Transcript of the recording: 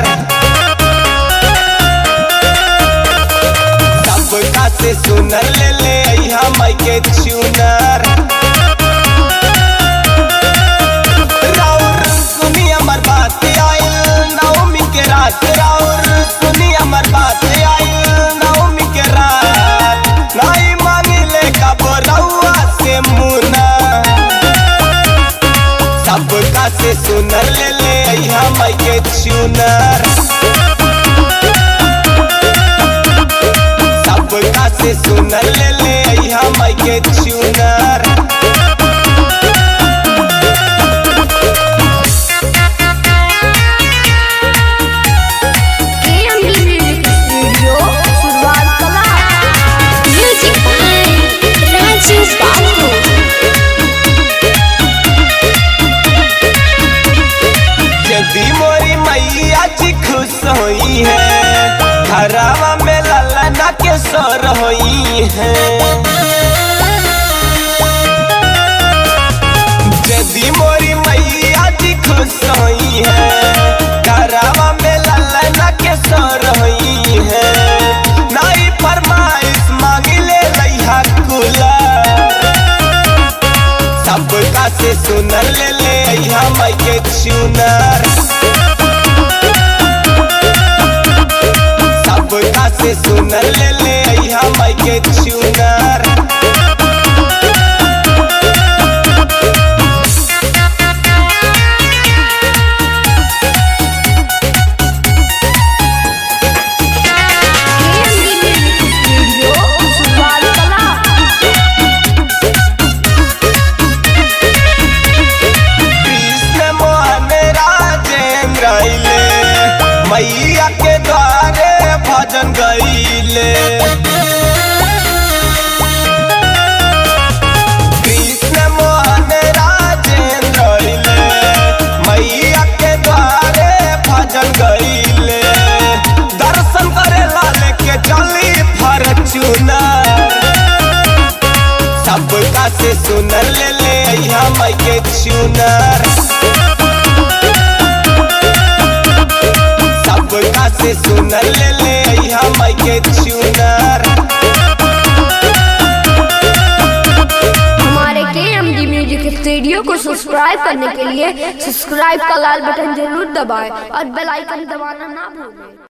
चूनर। सबका से सुनर ले ले अइहा माई के चूनर। राउर सुनी हमर बात आइल नवमी के रात, राउर सुनी हमर बात आइल नवमी के रात। नहीं मांगिले कब रउआ से मुना, सबका से सुनर ले ले अइहा माई के चूनर। सबका से सुनर ले ले अइहा माई के चूनर। यदि मोरी मैया जी खुश होई है, घरवा में ललना के सोर होई है। यदि मोरी मैया जी खुश होई है, घरवा में ललना के सोर होई है। नाई फरमाइश मांगिले लइहा कूलर। सबका से सुनर ले ले अइहा माई के चूनर। सबका से सुनर ले ले अइहा माई के चूनर। मैया के द्वारे भजन गईले, कृष्ण मोहन राजेंद्र अइले। मैया के द्वारे भजन गईले, दर्शन करे लाले के चली फॉर्च्यूनर। सबका से सुनर ले ले अइहा माई के चूनर। सबका से सुनर ले ले अइहा माई के चूनर। हमारे KMD म्यूजिक स्टूडियो को सब्सक्राइब करने के लिए सब्सक्राइब का लाल बटन जरूर दबाएं और बेल आइकन दबाना ना भूलें।